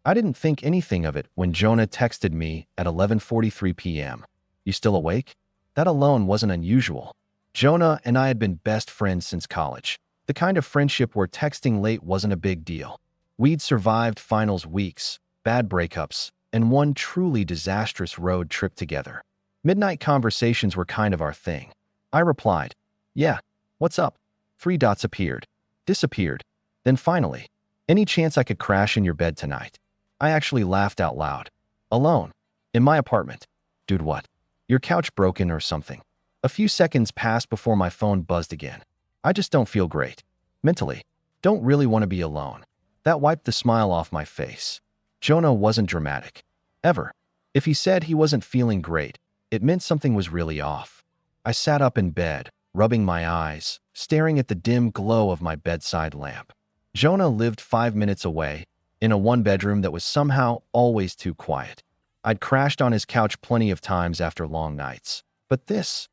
I didn't think anything of it when Jonah texted me at 11:43 p.m. You still awake? That alone wasn't unusual. Jonah and I had been best friends since college, the kind of friendship where texting late wasn't a big deal. We'd survived finals weeks, bad breakups, and one truly disastrous road trip together. Midnight conversations were kind of our thing. I replied, "Yeah, what's up?" Three dots appeared, disappeared. Then finally, "Any chance I could crash in your bed tonight?" I actually laughed out loud. "Alone? In my apartment? Dude, what? Your couch broken or something?" A few seconds passed before my phone buzzed again. "I just don't feel great. Mentally. Don't really want to be alone." That wiped the smile off my face. Jonah wasn't dramatic. Ever. If he said he wasn't feeling great, it meant something was really off. I sat up in bed, rubbing my eyes, staring at the dim glow of my bedside lamp. Jonah lived 5 minutes away, in a one-bedroom that was somehow always too quiet. I'd crashed on his couch plenty of times after long nights. But this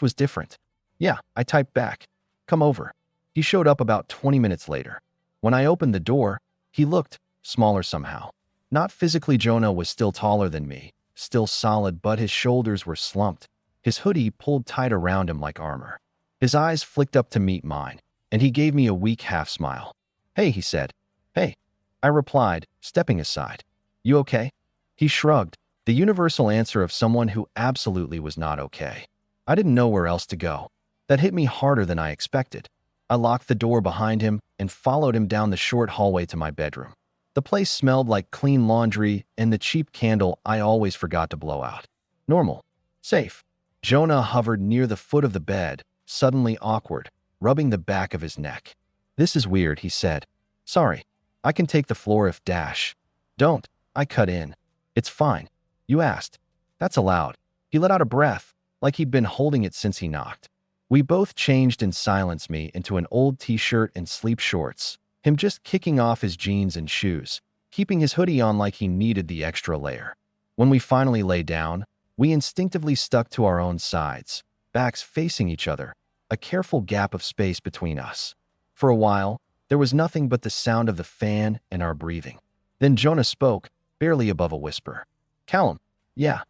was different. "Yeah," I typed back. "Come over." He showed up about 20 minutes later. When I opened the door, he looked smaller somehow. Not physically. Jonah was still taller than me, still solid, but his shoulders were slumped, his hoodie pulled tight around him like armor. His eyes flicked up to meet mine, and he gave me a weak half-smile. "Hey," he said. "Hey," I replied, stepping aside. "You okay?" He shrugged, the universal answer of someone who absolutely was not okay. I didn't know where else to go. That hit me harder than I expected. I locked the door behind him and followed him down the short hallway to my bedroom. The place smelled like clean laundry and the cheap candle I always forgot to blow out. Normal. Safe. Jonah hovered near the foot of the bed, suddenly awkward, rubbing the back of his neck. "This is weird," he said. "Sorry. I can take the floor if dash." "Don't," I cut in. "It's fine. You asked." That's allowed. He let out a breath, like he'd been holding it since he knocked. We both changed in silence, me into an old t-shirt and sleep shorts, him just kicking off his jeans and shoes, keeping his hoodie on like he needed the extra layer. When we finally lay down, we instinctively stuck to our own sides, backs facing each other, a careful gap of space between us. For a while, there was nothing but the sound of the fan and our breathing. Then Jonah spoke, barely above a whisper. "Callum, yeah.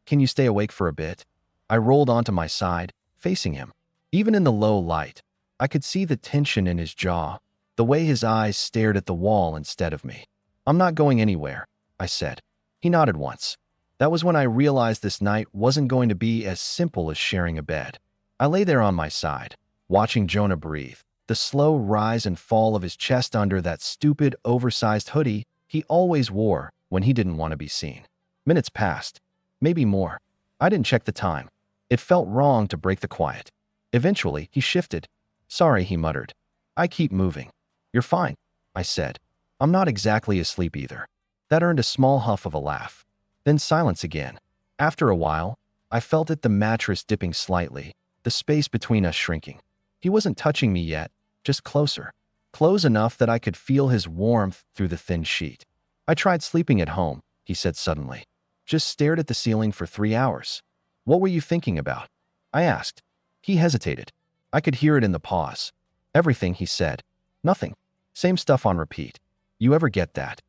Can you stay awake for a bit?" I rolled onto my side, facing him. Even in the low light, I could see the tension in his jaw, the way his eyes stared at the wall instead of me. "I'm not going anywhere," I said. He nodded once. That was when I realized this night wasn't going to be as simple as sharing a bed. I lay there on my side, watching Jonah breathe, the slow rise and fall of his chest under that stupid, oversized hoodie he always wore when he didn't want to be seen. Minutes passed. Maybe more. I didn't check the time. It felt wrong to break the quiet. Eventually, he shifted. "Sorry," he muttered. "I keep moving." "You're fine," I said. "I'm not exactly asleep either." That earned a small huff of a laugh. Then silence again. After a while, I felt the mattress dipping slightly, the space between us shrinking. He wasn't touching me yet, just closer. Close enough that I could feel his warmth through the thin sheet. "I tried sleeping at home," he said suddenly. "Just stared at the ceiling for 3 hours." "What were you thinking about?" I asked. He hesitated. I could hear it in the pause. "Everything," he said. "Nothing. Same stuff on repeat. You ever get that?"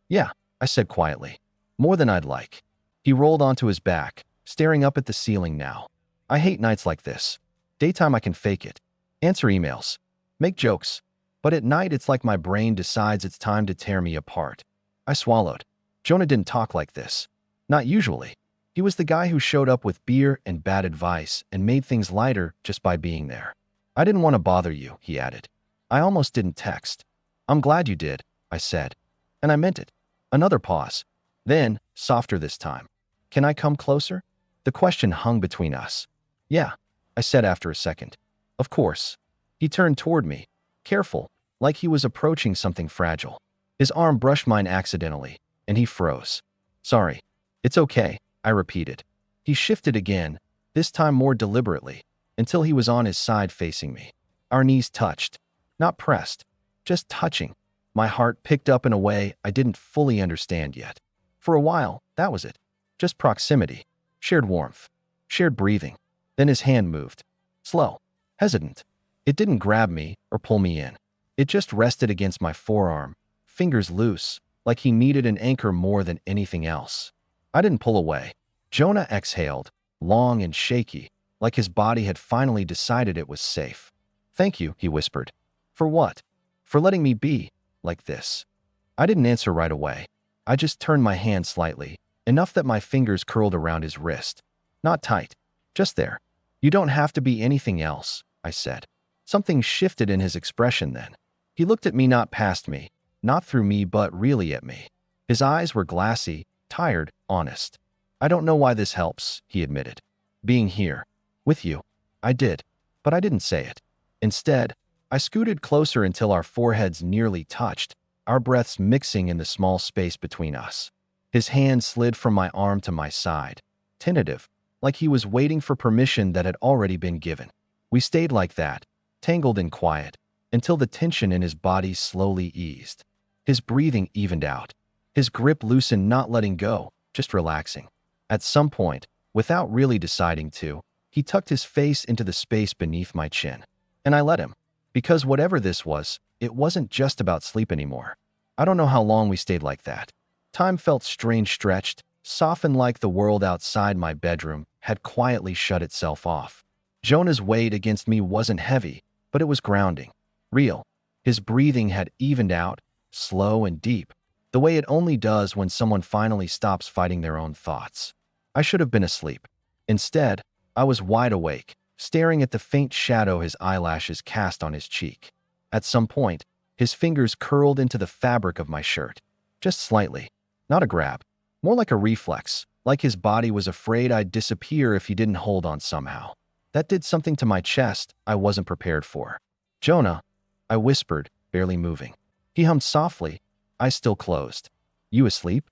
"Yeah," I said quietly. "More than I'd like." He rolled onto his back, staring up at the ceiling now. "I hate nights like this. Daytime I can fake it. Answer emails. Make jokes. But at night it's like my brain decides it's time to tear me apart." I swallowed. Jonah didn't talk like this. Not usually. He was the guy who showed up with beer and bad advice and made things lighter just by being there. "I didn't want to bother you," he added. I almost didn't text. "I'm glad you did," I said. And I meant it. Another pause. Then, softer this time. "Can I come closer?" The question hung between us. "Yeah," I said after a second. "Of course." He turned toward me, careful, like he was approaching something fragile. His arm brushed mine accidentally, and he froze. "Sorry." "It's okay," I repeated. He shifted again, this time more deliberately, until he was on his side facing me. Our knees touched. Not pressed, just touching. My heart picked up in a way I didn't fully understand yet. For a while, that was it. Just proximity, shared warmth, shared breathing. Then his hand moved. Slow, hesitant. It didn't grab me or pull me in. It just rested against my forearm, fingers loose, like he needed an anchor more than anything else. I didn't pull away. Jonah exhaled, long and shaky, like his body had finally decided it was safe. "Thank you," he whispered. "For what?" "For letting me be like this." I didn't answer right away. I just turned my hand slightly, enough that my fingers curled around his wrist. Not tight, just there. "You don't have to be anything else," I said. Something shifted in his expression then. He looked at me, not past me, not through me, but really at me. His eyes were glassy, tired, honest. "I don't know why this helps," he admitted. "Being here. With you." I did, but I didn't say it. Instead, I scooted closer until our foreheads nearly touched, our breaths mixing in the small space between us. His hand slid from my arm to my side, tentative, like he was waiting for permission that had already been given. We stayed like that, tangled and quiet, until the tension in his body slowly eased. His breathing evened out. His grip loosened, not letting go, just relaxing. At some point, without really deciding to, he tucked his face into the space beneath my chin. And I let him. Because whatever this was, it wasn't just about sleep anymore. I don't know how long we stayed like that. Time felt strange, stretched, softened, like the world outside my bedroom had quietly shut itself off. Jonah's weight against me wasn't heavy, but it was grounding, real. His breathing had evened out, slow and deep, the way it only does when someone finally stops fighting their own thoughts. I should have been asleep. Instead, I was wide awake, staring at the faint shadow his eyelashes cast on his cheek. At some point, his fingers curled into the fabric of my shirt. Just slightly. Not a grab. More like a reflex, like his body was afraid I'd disappear if he didn't hold on somehow. That did something to my chest I wasn't prepared for. "Jonah," I whispered, barely moving. He hummed softly, eyes still closed. "You asleep?"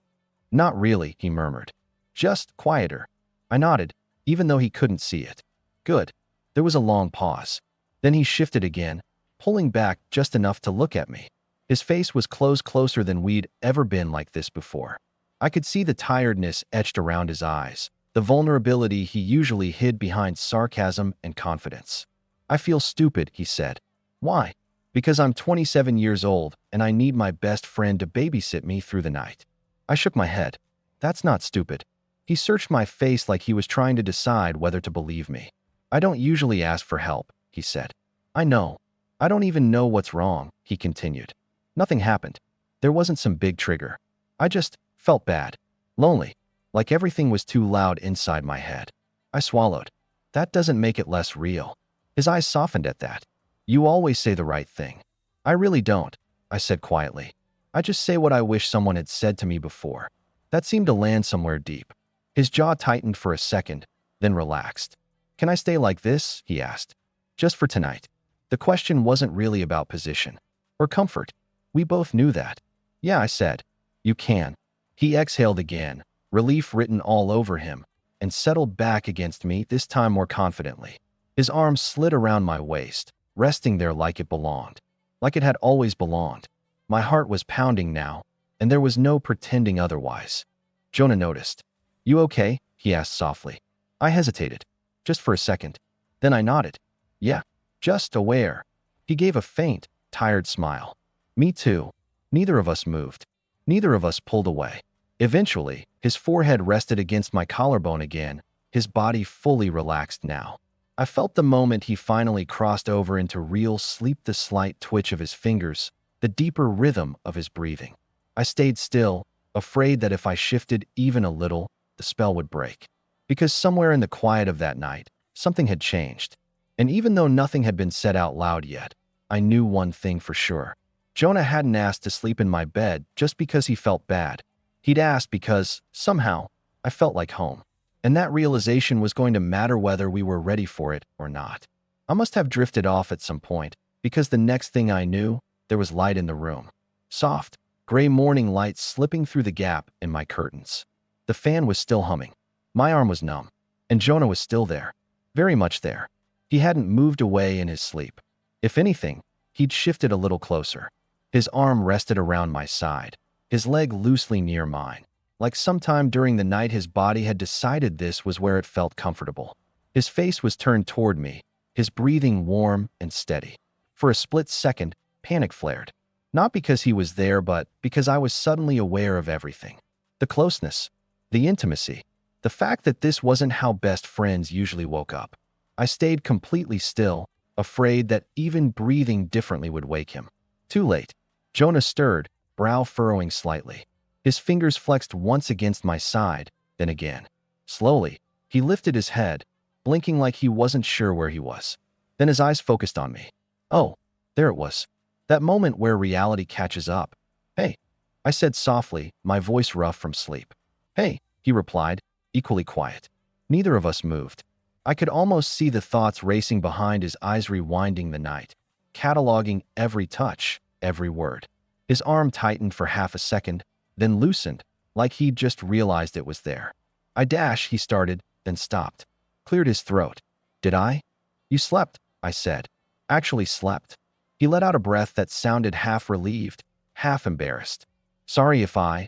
"Not really," he murmured. "Just quieter." I nodded, even though he couldn't see it. "Good." There was a long pause. Then he shifted again, pulling back just enough to look at me. His face was closer than we'd ever been like this before. I could see the tiredness etched around his eyes, the vulnerability he usually hid behind sarcasm and confidence. "I feel stupid," he said. "Why?" "Because I'm 27 years old and I need my best friend to babysit me through the night." I shook my head. "That's not stupid." He searched my face like he was trying to decide whether to believe me. "I don't usually ask for help," he said. "I know. I don't even know what's wrong," he continued. Nothing happened. There wasn't some big trigger. I just felt bad. Lonely. Like everything was too loud inside my head. I swallowed. "That doesn't make it less real." His eyes softened at that. "You always say the right thing." "I really don't," I said quietly. "I just say what I wish someone had said to me before." That seemed to land somewhere deep. His jaw tightened for a second, then relaxed. "Can I stay like this?" he asked. "Just for tonight." The question wasn't really about position or comfort. We both knew that. "Yeah," I said. "You can." He exhaled again, relief written all over him, and settled back against me, this time more confidently. His arm slid around my waist, resting there like it belonged. Like it had always belonged. My heart was pounding now, and there was no pretending otherwise. Jonah noticed. "You okay?" he asked softly. I hesitated. Just for a second. Then I nodded. "Yeah, just aware." He gave a faint, tired smile. "Me too." Neither of us moved. Neither of us pulled away. Eventually, his forehead rested against my collarbone again, his body fully relaxed now. I felt the moment he finally crossed over into real sleep, the slight twitch of his fingers, the deeper rhythm of his breathing. I stayed still, afraid that if I shifted even a little, the spell would break. Because somewhere in the quiet of that night, something had changed. And even though nothing had been said out loud yet, I knew one thing for sure. Jonah hadn't asked to sleep in my bed just because he felt bad. He'd asked because, somehow, I felt like home. And that realization was going to matter whether we were ready for it or not. I must have drifted off at some point, because the next thing I knew, there was light in the room. Soft, gray morning light slipping through the gap in my curtains. The fan was still humming. My arm was numb. And Jonah was still there. Very much there. He hadn't moved away in his sleep. If anything, he'd shifted a little closer. His arm rested around my side, his leg loosely near mine. Like sometime during the night his body had decided this was where it felt comfortable. His face was turned toward me, his breathing warm and steady. For a split second, panic flared. Not because he was there, but because I was suddenly aware of everything. The closeness, the intimacy, the fact that this wasn't how best friends usually woke up. I stayed completely still, afraid that even breathing differently would wake him. Too late. Jonah stirred, brow furrowing slightly. His fingers flexed once against my side, then again. Slowly, he lifted his head, blinking like he wasn't sure where he was. Then his eyes focused on me. Oh, there it was. That moment where reality catches up. Hey, I said softly, my voice rough from sleep. Hey, he replied, equally quiet. Neither of us moved. I could almost see the thoughts racing behind his eyes, rewinding the night, cataloging every touch, every word. His arm tightened for half a second, then loosened, like he'd just realized it was there. He started, then stopped. Cleared his throat. Did I? You slept, I said. Actually slept. He let out a breath that sounded half relieved, half embarrassed. Sorry if I,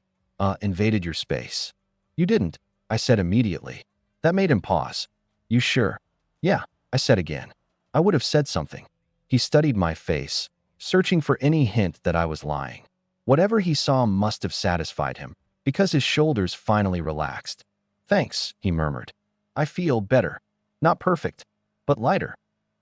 invaded your space. You didn't, I said immediately. That made him pause. You sure? Yeah, I said again. I would have said something. He studied my face, searching for any hint that I was lying. Whatever he saw must have satisfied him, because his shoulders finally relaxed. Thanks, he murmured. I feel better. Not perfect, but lighter.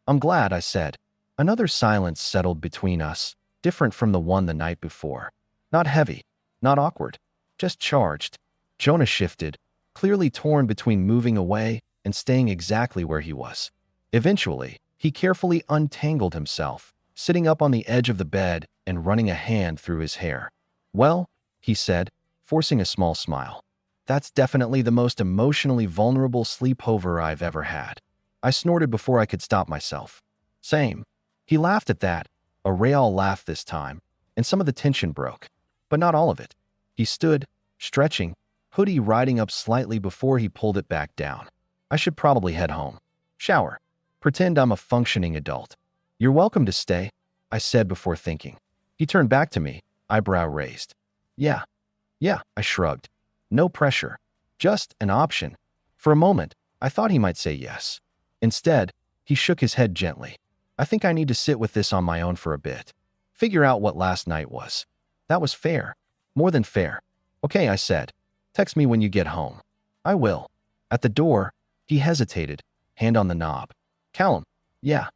I'm glad, I said. Another silence settled between us, different from the one the night before. Not heavy, not awkward, just charged. Jonah shifted, clearly torn between moving away and staying exactly where he was. Eventually, he carefully untangled himself, sitting up on the edge of the bed and running a hand through his hair. Well, he said, forcing a small smile. That's definitely the most emotionally vulnerable sleepover I've ever had. I snorted before I could stop myself. Same. He laughed at that, a real laugh this time, and some of the tension broke. But not all of it. He stood, stretching, hoodie riding up slightly before he pulled it back down. I should probably head home. Shower. Pretend I'm a functioning adult. You're welcome to stay, I said before thinking. He turned back to me, eyebrow raised. Yeah, I shrugged. No pressure. Just an option. For a moment, I thought he might say yes. Instead, he shook his head gently. I think I need to sit with this on my own for a bit. Figure out what last night was. That was fair. More than fair. Okay, I said. Text me when you get home. I will. At the door, he hesitated, hand on the knob. Callum. Yeah.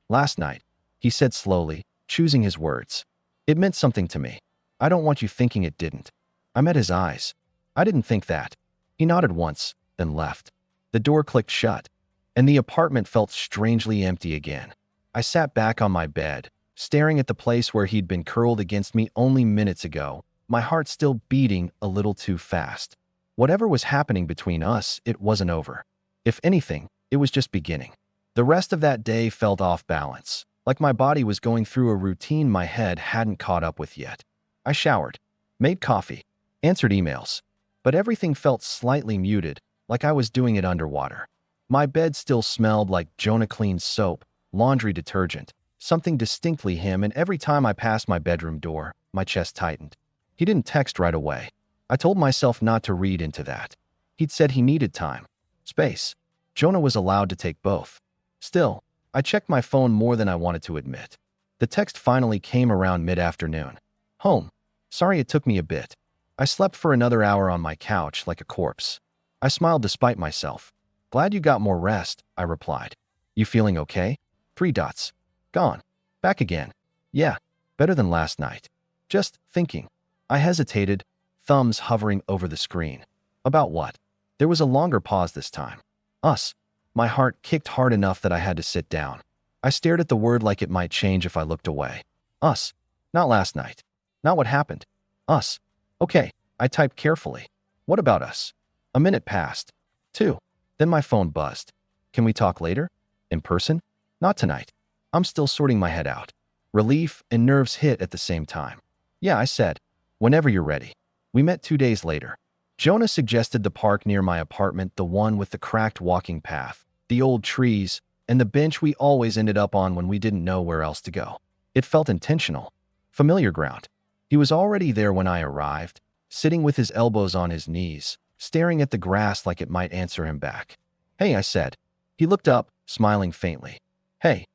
Last night, he said slowly, choosing his words. It meant something to me. I don't want you thinking it didn't. I met his eyes. I didn't think that. He nodded once, then left. The door clicked shut, and the apartment felt strangely empty again. I sat back on my bed, staring at the place where he'd been curled against me only minutes ago, my heart still beating a little too fast. Whatever was happening between us, it wasn't over. If anything, it was just beginning. The rest of that day felt off balance, like my body was going through a routine my head hadn't caught up with yet. I showered, made coffee, answered emails, but everything felt slightly muted, like I was doing it underwater. My bed still smelled like Jonah cleaned soap, laundry detergent, something distinctly him, and every time I passed my bedroom door, my chest tightened. He didn't text right away. I told myself not to read into that. He'd said he needed time. Space. Jonah was allowed to take both. Still, I checked my phone more than I wanted to admit. The text finally came around mid-afternoon. Home. Sorry it took me a bit. I slept for another hour on my couch like a corpse. I smiled despite myself. Glad you got more rest, I replied. You feeling okay? 3 dots. Gone. Back again. Yeah, better than last night. Just thinking. I hesitated, thumbs hovering over the screen. About what? There was a longer pause this time. Us. My heart kicked hard enough that I had to sit down. I stared at the word like it might change if I looked away. Us. Not last night. Not what happened. Us. Okay, I typed carefully. What about us? A minute passed. 2. Then my phone buzzed. Can we talk later? In person? Not tonight. I'm still sorting my head out. Relief and nerves hit at the same time. Yeah, I said. Whenever you're ready. We met 2 days later. Jonah suggested the park near my apartment, the one with the cracked walking path, the old trees, and the bench we always ended up on when we didn't know where else to go. It felt intentional. Familiar ground. He was already there when I arrived, sitting with his elbows on his knees, staring at the grass like it might answer him back. Hey, I said. He looked up, smiling faintly. Hey.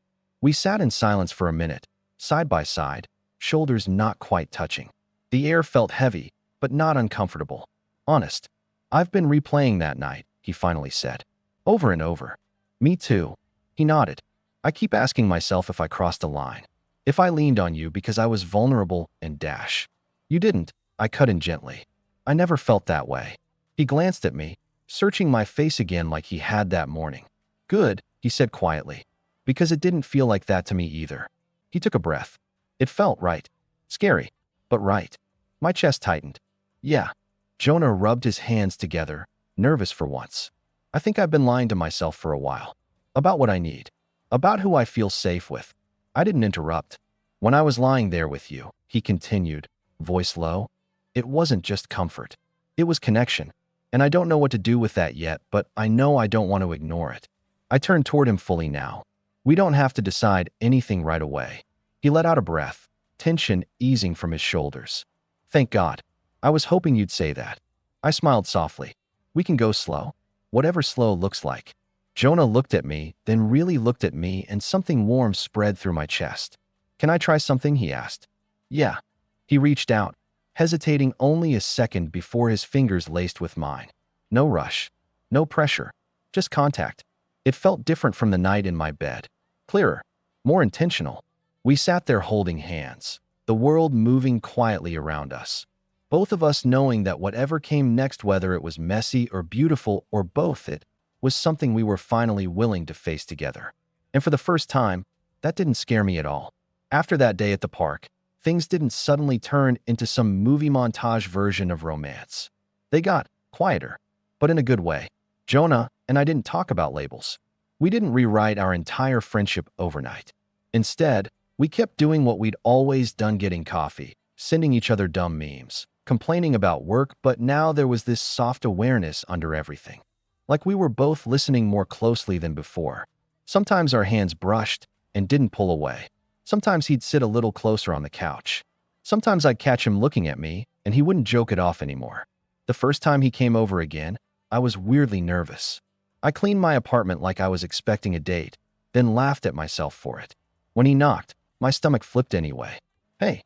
We sat in silence for a minute, side by side, shoulders not quite touching. The air felt heavy, but not uncomfortable. Honest. I've been replaying that night, he finally said. Over and over. Me too. He nodded. I keep asking myself if I crossed a line. If I leaned on you because I was vulnerable and dash. You didn't, I cut in gently. I never felt that way. He glanced at me, searching my face again like he had that morning. Good, he said quietly. Because it didn't feel like that to me either. He took a breath. It felt right. Scary, but right. My chest tightened. Yeah. Jonah rubbed his hands together, nervous for once. I think I've been lying to myself for a while. About what I need. About who I feel safe with. I didn't interrupt. When I was lying there with you, he continued, voice low, it wasn't just comfort. It was connection. And I don't know what to do with that yet, but I know I don't want to ignore it. I turned toward him fully now. We don't have to decide anything right away. He let out a breath, tension easing from his shoulders. Thank God. I was hoping you'd say that. I smiled softly. We can go slow. Whatever slow looks like. Jonah looked at me, then really looked at me, and something warm spread through my chest. Can I try something? He asked. Yeah. He reached out, hesitating only a second before his fingers laced with mine. No rush. No pressure. Just contact. It felt different from the night in my bed. Clearer. More intentional. We sat there holding hands, the world moving quietly around us. Both of us knowing that whatever came next, whether it was messy or beautiful or both, it was something we were finally willing to face together. And for the first time, that didn't scare me at all. After that day at the park, things didn't suddenly turn into some movie montage version of romance. They got quieter, but in a good way. Jonah and I didn't talk about labels. We didn't rewrite our entire friendship overnight. Instead, we kept doing what we'd always done, getting coffee, sending each other dumb memes, complaining about work, but now there was this soft awareness under everything. Like we were both listening more closely than before. Sometimes our hands brushed and didn't pull away. Sometimes he'd sit a little closer on the couch. Sometimes I'd catch him looking at me, and he wouldn't joke it off anymore. The first time he came over again, I was weirdly nervous. I cleaned my apartment like I was expecting a date, then laughed at myself for it. When he knocked, my stomach flipped anyway. Hey,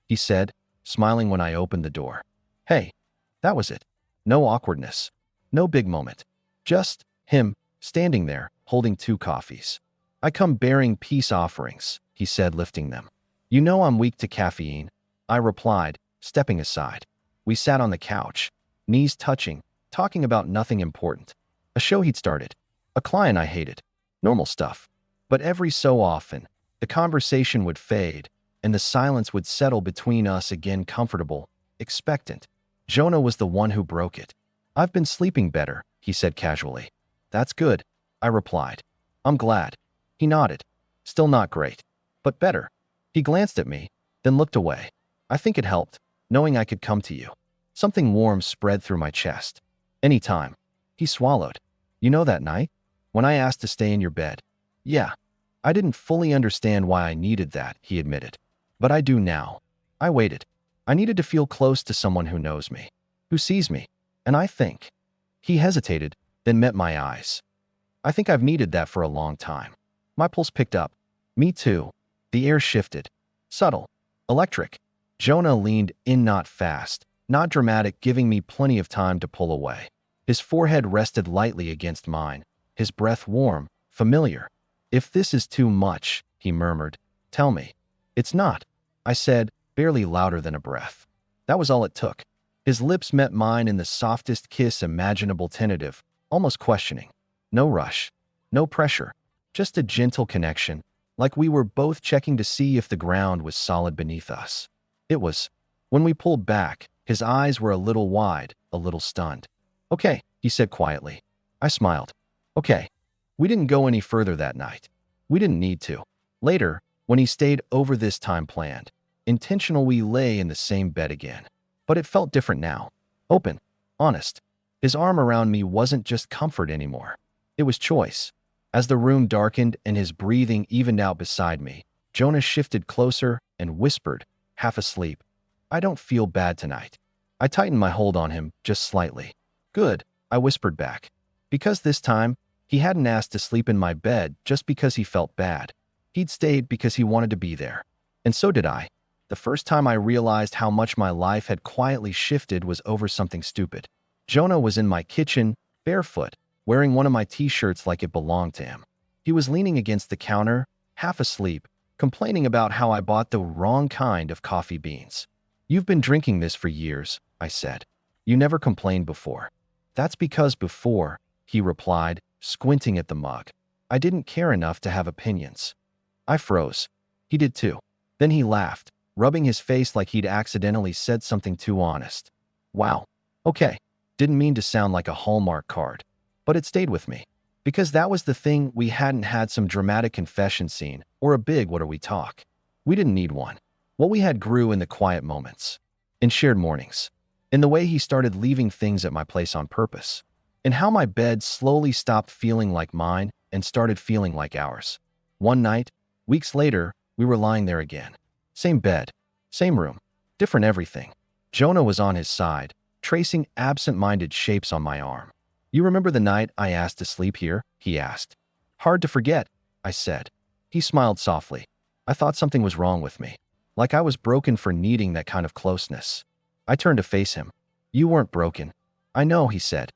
he said, smiling when I opened the door. Hey, that was it. No awkwardness. No big moment. Just him, standing there, holding 2 coffees. I come bearing peace offerings, he said, lifting them. You know I'm weak to caffeine, I replied, stepping aside. We sat on the couch, knees touching, talking about nothing important. A show he'd started. A client I hated. Normal stuff. But every so often, the conversation would fade, and the silence would settle between us again, comfortable, expectant. Jonah was the one who broke it. I've been sleeping better, he said casually. That's good, I replied. I'm glad. He nodded. Still not great, but better. He glanced at me, then looked away. I think it helped, knowing I could come to you. Something warm spread through my chest. Anytime. He swallowed. You know that night? When I asked to stay in your bed? Yeah. I didn't fully understand why I needed that, he admitted. But I do now. I waited. I needed to feel close to someone who knows me, who sees me, and I think. He hesitated, then met my eyes. I think I've needed that for a long time. My pulse picked up. Me too. The air shifted. Subtle. Electric. Jonah leaned in, not fast, not dramatic, giving me plenty of time to pull away. His forehead rested lightly against mine, his breath warm, familiar. If this is too much, he murmured, tell me. It's not, I said, barely louder than a breath. That was all it took. His lips met mine in the softest kiss imaginable, tentative, almost questioning. No rush. No pressure. Just a gentle connection, like we were both checking to see if the ground was solid beneath us. It was. When we pulled back, his eyes were a little wide, a little stunned. Okay, he said quietly. I smiled. Okay. We didn't go any further that night. We didn't need to. Later, when he stayed over this time planned, intentional, we lay in the same bed again. But it felt different now. Open. Honest. His arm around me wasn't just comfort anymore. It was choice. As the room darkened and his breathing evened out beside me, Jonah shifted closer and whispered, half asleep, I don't feel bad tonight. I tightened my hold on him just slightly. Good, I whispered back. Because this time, he hadn't asked to sleep in my bed just because he felt bad. He'd stayed because he wanted to be there. And so did I. The first time I realized how much my life had quietly shifted was over something stupid. Jonah was in my kitchen, barefoot, wearing one of my t-shirts like it belonged to him. He was leaning against the counter, half asleep, complaining about how I bought the wrong kind of coffee beans. "You've been drinking this for years," I said. "You never complained before." "That's because before," he replied, squinting at the mug, "I didn't care enough to have opinions." I froze. He did too. Then he laughed, rubbing his face like he'd accidentally said something too honest. Wow. Okay. Didn't mean to sound like a Hallmark card. But it stayed with me. Because that was the thing, we hadn't had some dramatic confession scene or a big what are we talk. We didn't need one. What we had grew in the quiet moments. In shared mornings. In the way he started leaving things at my place on purpose. In how my bed slowly stopped feeling like mine and started feeling like ours. One night, weeks later, we were lying there again. Same bed, same room, different everything. Jonah was on his side, tracing absent-minded shapes on my arm. "You remember the night I asked to sleep here?" he asked. "Hard to forget," I said. He smiled softly. I thought something was wrong with me, like I was broken for needing that kind of closeness. I turned to face him. "You weren't broken." "I know," he said.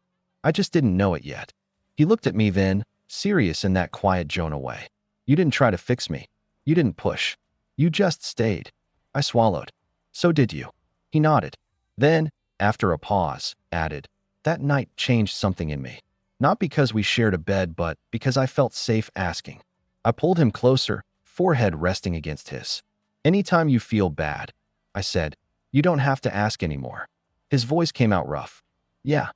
"I just didn't know it yet." He looked at me then, serious in that quiet Jonah way. "You didn't try to fix me. You didn't push. You just stayed." I swallowed. "So did you." He nodded. Then, after a pause, added, "That night changed something in me. Not because we shared a bed, but because I felt safe asking." I pulled him closer, forehead resting against his. "Anytime you feel bad," I said, "you don't have to ask anymore." His voice came out rough. Yeah,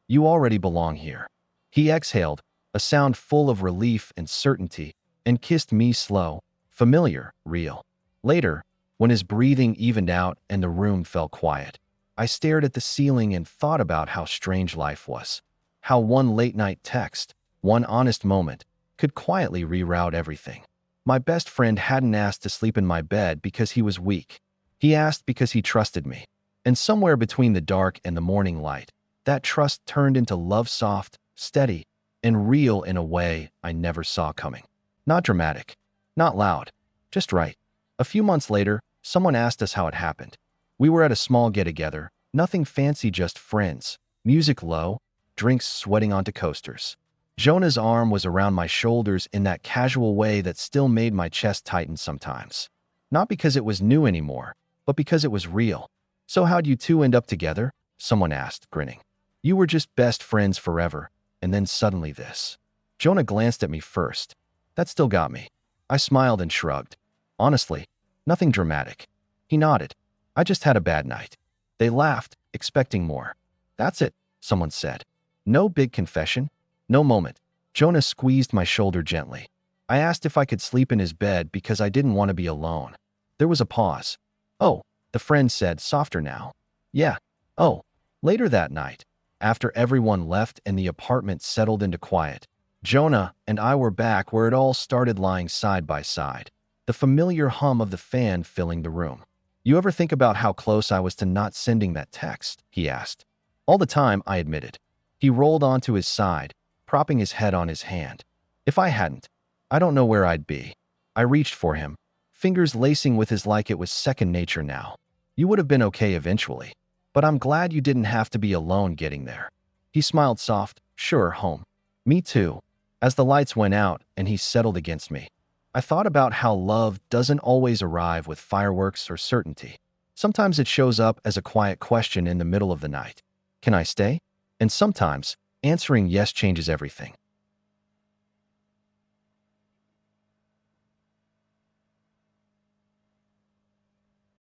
you already belong here." He exhaled, a sound full of relief and certainty, and kissed me slow, familiar, real. Later, when his breathing evened out and the room fell quiet, I stared at the ceiling and thought about how strange life was. How one late-night text, one honest moment, could quietly reroute everything. My best friend hadn't asked to sleep in my bed because he was weak. He asked because he trusted me. And somewhere between the dark and the morning light, that trust turned into love, soft, steady, and real in a way I never saw coming. Not dramatic, not loud, just right. A few months later, someone asked us how it happened. We were at a small get-together, nothing fancy, just friends, music low, drinks sweating onto coasters. Jonah's arm was around my shoulders in that casual way that still made my chest tighten sometimes. Not because it was new anymore, but because it was real. "So how'd you two end up together?" someone asked, grinning. "You were just best friends forever, and then suddenly this." Jonah glanced at me first. That still got me. I smiled and shrugged. "Honestly, nothing dramatic." He nodded. "I just had a bad night." They laughed, expecting more. "That's it," someone said. No big confession, no moment. Jonah squeezed my shoulder gently. I asked if I could sleep in his bed because I didn't want to be alone. There was a pause. "Oh," the friend said, softer now. "Yeah. Oh." Later that night, after everyone left and the apartment settled into quiet, Jonah and I were back where it all started, lying side by side. The familiar hum of the fan filling the room. "You ever think about how close I was to not sending that text?" he asked. "All the time," I admitted. He rolled onto his side, propping his head on his hand. "If I hadn't, I don't know where I'd be." I reached for him, fingers lacing with his like it was second nature now. "You would have been okay eventually. But I'm glad you didn't have to be alone getting there." He smiled soft. "Sure, home." "Me too." As the lights went out and he settled against me, I thought about how love doesn't always arrive with fireworks or certainty. Sometimes it shows up as a quiet question in the middle of the night. "Can I stay?" And sometimes, answering yes changes everything.